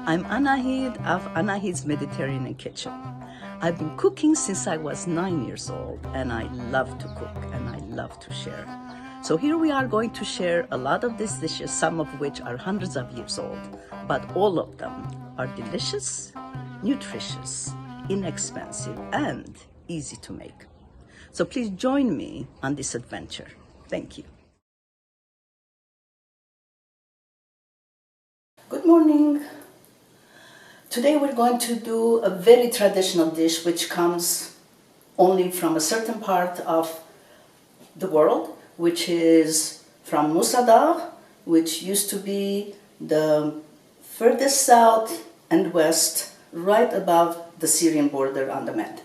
I'm Anahid of ANAHID'S Mediterranean Kitchen. I've been cooking since I was 9 years old, and I love to cook and I love to share. So here we are going to share a lot of these dishes, some of which are hundreds of years old, but all of them are delicious, nutritious, inexpensive, and easy to make. So please join me on this adventure. Thank you. Good morning. Today we're going to do a very traditional dish which comes only from a certain part of the world, which is from Musada, which used to be the furthest south and west, right above the Syrian border on the Med.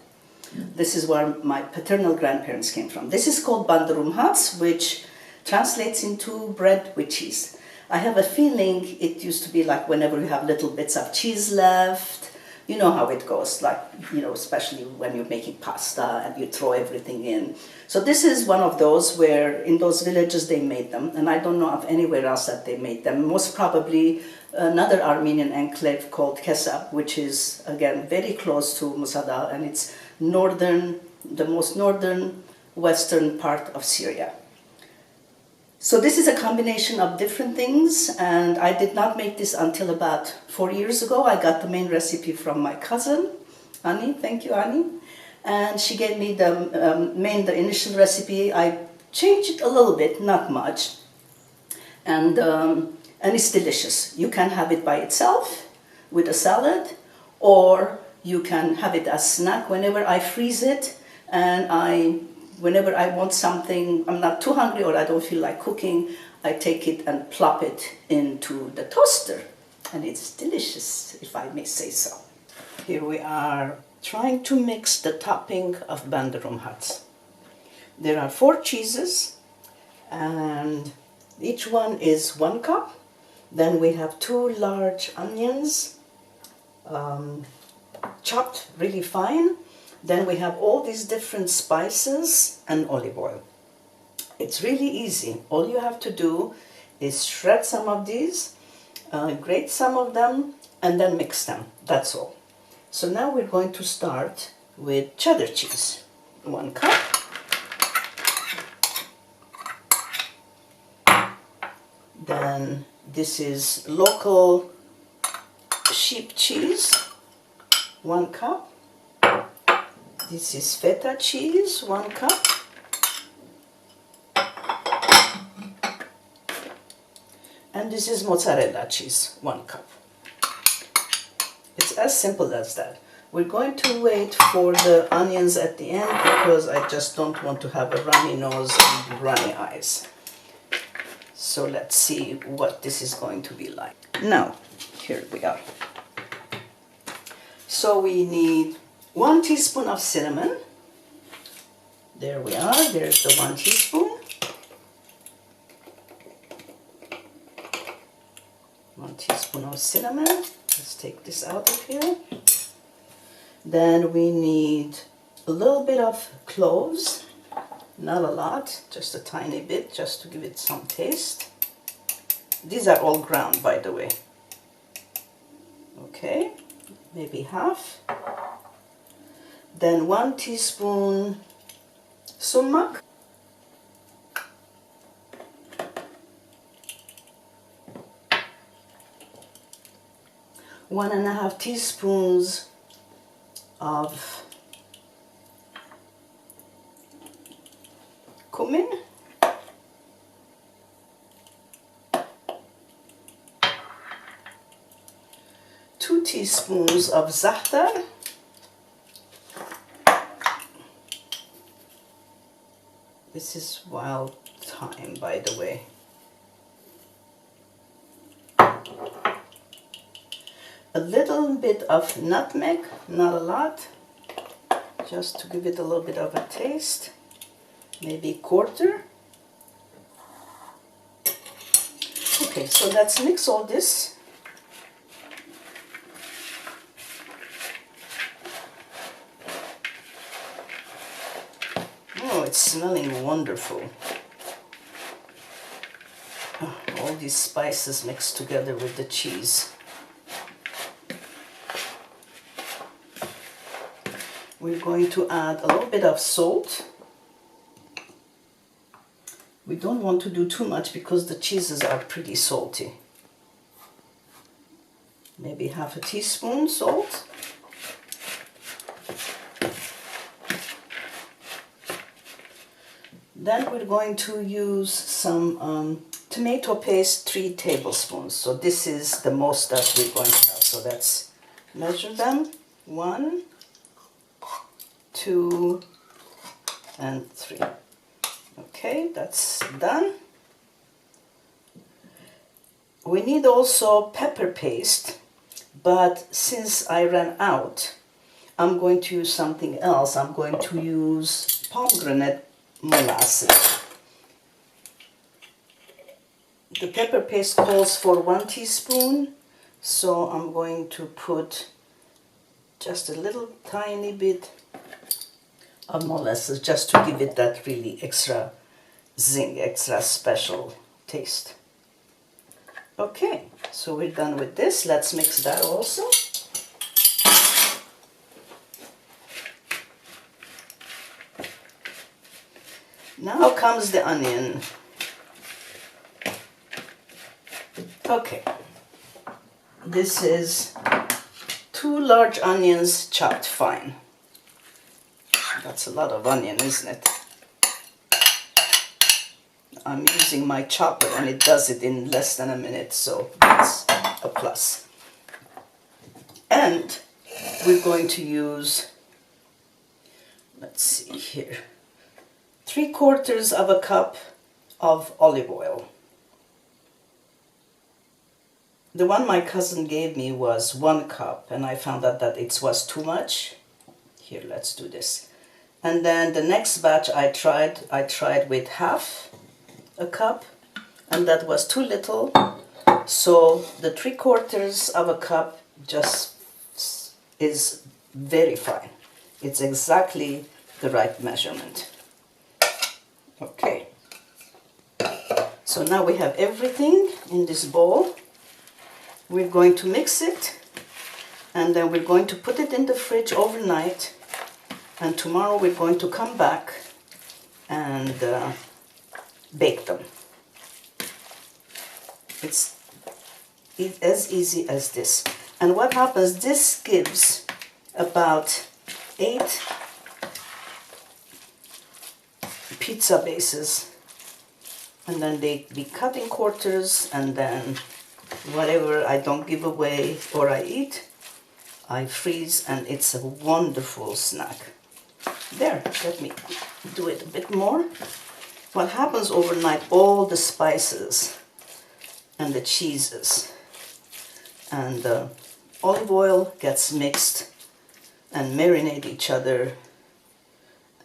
This is where my paternal grandparents came from. This is called Banderoum Hatz, which translates into bread with cheese. I have a feeling it used to be like whenever you have little bits of cheese left, you know how it goes, like, especially when you're making pasta and you throw everything in. So this is one of those where in those villages they made them, and I don't know of anywhere else that they made them. Most probably another Armenian enclave called Kesab, which is, again, very close to Musada, and it's the most northern western part of Syria. So this is a combination of different things, and I did not make this until about 4 years ago. I got the main recipe from my cousin, Ani. Thank you, Ani. And she gave me the initial recipe. I changed it a little bit, not much, and it's delicious. You can have it by itself with a salad, or you can have it as snack. Whenever I freeze it, and whenever I want something, I'm not too hungry or I don't feel like cooking, I take it and plop it into the toaster. And it's delicious, if I may say so. Here we are trying to mix the topping of Banderoum Hatz. There are 4 cheeses, and each one is 1 cup. Then we have 2 large onions, chopped really fine. Then we have all these different spices and olive oil. It's really easy. All you have to do is shred some of these, grate some of them, and then mix them. That's all. So now we're going to start with cheddar cheese. 1 cup. Then this is local sheep cheese, 1 cup. This is feta cheese, 1 cup. And this is mozzarella cheese, 1 cup. It's as simple as that. We're going to wait for the onions at the end because I just don't want to have a runny nose and runny eyes. So let's see what this is going to be like. Now, here we are. So we need 1 teaspoon of cinnamon. There we are, there's the 1 teaspoon. 1 teaspoon of cinnamon. Let's take this out of here. Then we need a little bit of cloves. Not a lot, just a tiny bit, just to give it some taste. These are all ground, by the way. Okay, maybe half. Then 1 teaspoon summac. 1.5 teaspoons of cumin. 2 teaspoons of zahtar. This is wild thyme, by the way. A little bit of nutmeg, not a lot, just to give it a little bit of a taste. Maybe 1/4. Okay, so let's mix all this. Oh, it's smelling wonderful. Oh, all these spices mixed together with the cheese. we're going to add a little bit of salt. We don't want to do too much because the cheeses are pretty salty. Maybe half a teaspoon salt. Then we're going to use some tomato paste, 3 tablespoons. So this is the most that we're going to have. So let's measure them. 1, 2, and 3. Okay, that's done. We need also pepper paste, but since I ran out, I'm going to use something else. I'm going to use pomegranate molasses. The pepper paste calls for 1 teaspoon, so I'm going to put just a little tiny bit of molasses just to give it that really extra zing, extra special taste. Okay, so we're done with this. Let's mix that also. Now comes the onion. Okay, this is 2 large onions chopped fine. That's a lot of onion, isn't it? I'm using my chopper and it does it in less than a minute, so that's a plus. And we're going to use, let's see here, 3/4 of a cup of olive oil. The one my cousin gave me was 1 cup, and I found out that it was too much. Here, let's do this. And then the next batch I tried with half a cup, and that was too little. So the 3/4 of a cup just is very fine. It's exactly the right measurement. Okay. So now we have everything in this bowl. We're going to mix it, and then we're going to put it in the fridge overnight, and tomorrow we're going to come back and bake them. It's as easy as this. And what happens, this gives about 8 pizza bases, and then they be cut in quarters, and then whatever I don't give away or I eat, I freeze, and it's a wonderful snack. There, let me do it a bit more. What happens overnight, all the spices and the cheeses and the olive oil gets mixed and marinate each other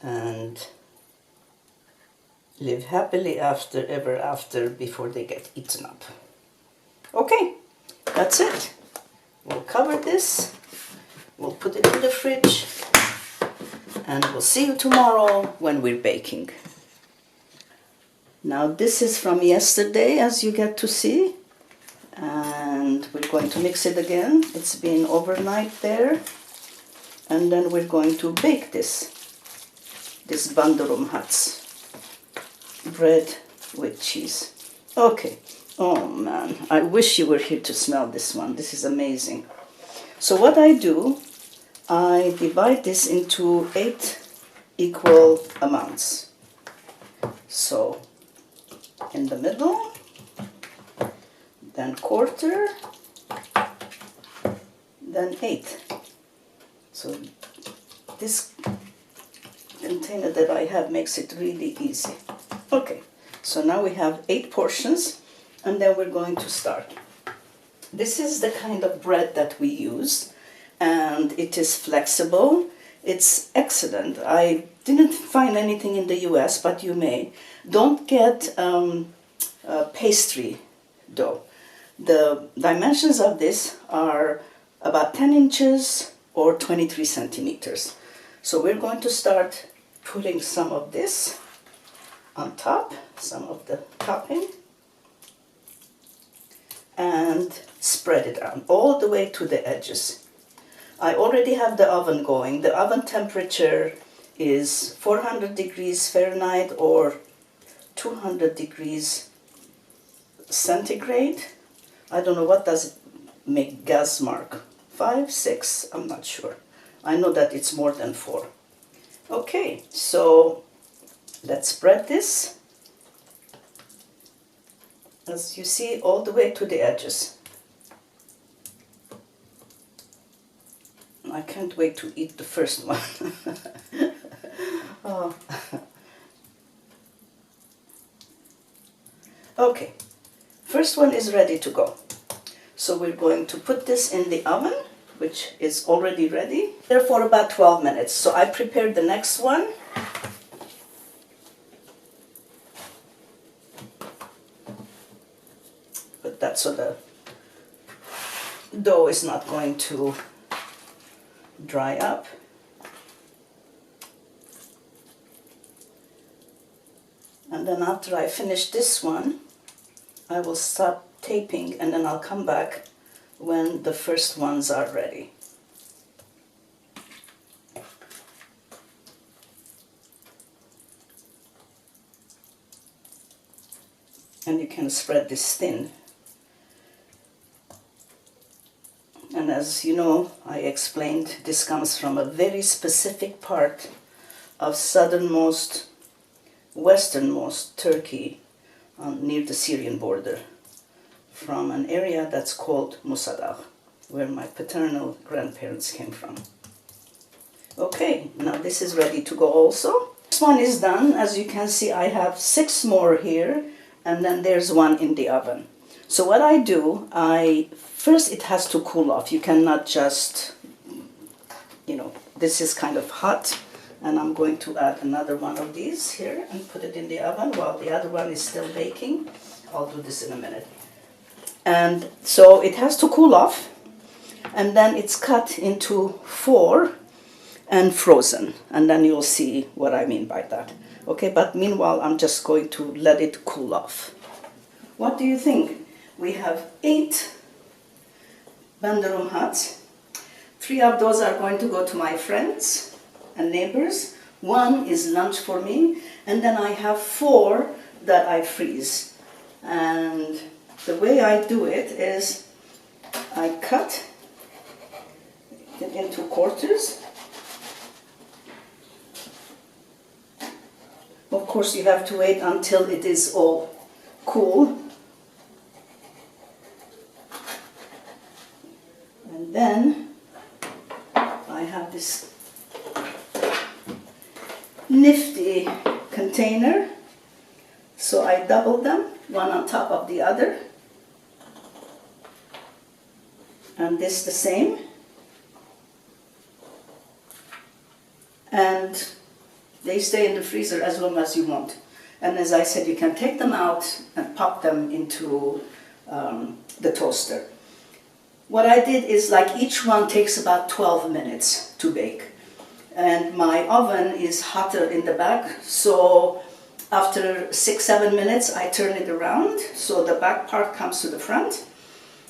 and live happily ever after before they get eaten up. Okay, that's it. We'll cover this, we'll put it in the fridge, and we'll see you tomorrow when we're baking. Now this is from yesterday, as you get to see, and we're going to mix it again. It's been overnight there, and then we're going to bake this Banderoum Hatz bread with cheese. Okay. Oh man, I wish you were here to smell this one. This is amazing. So what I do, I divide this into 8 equal amounts. So in the middle, then 1/4, then 1/8. So this container that I have makes it really easy. Okay, so now we have 8 portions. And then we're going to start. This is the kind of bread that we use, and it is flexible. It's excellent. I didn't find anything in the US, but you may. Don't get pastry dough. The dimensions of this are about 10 inches or 23 centimeters. So we're going to start putting some of this on top, some of the topping, and spread it out all the way to the edges. I already have the oven going. The oven temperature is 400 degrees Fahrenheit or 200 degrees centigrade. I don't know, what does it make gas mark? 5, 6, I'm not sure. I know that it's more than 4. Okay, so let's spread this, as you see, all the way to the edges. I can't wait to eat the first one. Oh. Okay, first one is ready to go. So we're going to put this in the oven, which is already ready, there for about 12 minutes. So I prepared the next one. But that's so the dough is not going to dry up. And then after I finish this one, I will start taping, and then I'll come back when the first ones are ready. And you can spread this thin. And as you know, I explained, this comes from a very specific part of southernmost, westernmost Turkey, near the Syrian border, from an area that's called Musadag, where my paternal grandparents came from. Okay, now this is ready to go also. This one is done. As you can see, I have 6 more here, and then there's one in the oven. So what I do, first it has to cool off. You cannot just, this is kind of hot, and I'm going to add another one of these here and put it in the oven while the other one is still baking. I'll do this in a minute. And so it has to cool off, and then it's cut into 4 and frozen, and then you'll see what I mean by that. Okay, but meanwhile I'm just going to let it cool off. What do you think? We have 8 Banderoum Hatz. 3 of those are going to go to my friends and neighbors. 1 is lunch for me, and then I have 4 that I freeze. And the way I do it is I cut it into quarters. Of course, you have to wait until it is all cool. And then I have this nifty container. So I double them, one on top of the other. And this the same. And they stay in the freezer as long as you want. And as I said, you can take them out and pop them into the toaster. What I did is, like, each one takes about 12 minutes to bake. And my oven is hotter in the back, so after 6-7 minutes I turn it around so the back part comes to the front.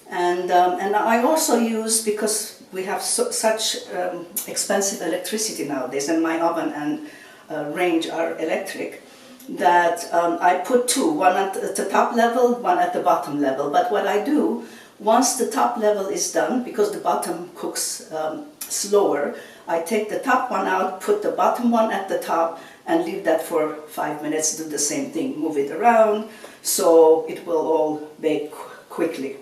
And I also use, because we have such expensive electricity nowadays, and my oven and range are electric, that I put 2, one at the top level, one at the bottom level. But what I do, once the top level is done, because the bottom cooks slower, I take the top one out, put the bottom one at the top, and leave that for 5 minutes. Do the same thing, move it around, so it will all bake quickly.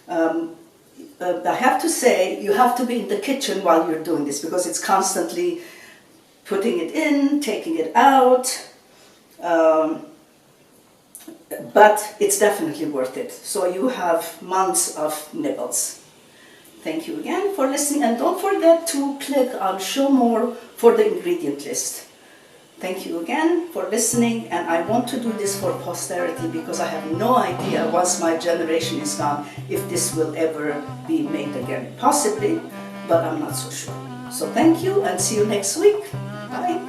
I have to say, you have to be in the kitchen while you're doing this, because it's constantly putting it in, taking it out, but it's definitely worth it. So you have months of nibbles. Thank you again for listening, and don't forget to click on Show More for the ingredient list. Thank you again for listening, and I want to do this for posterity because I have no idea, once my generation is gone, if this will ever be made again. Possibly, but I'm not so sure. So thank you, and see you next week. Bye.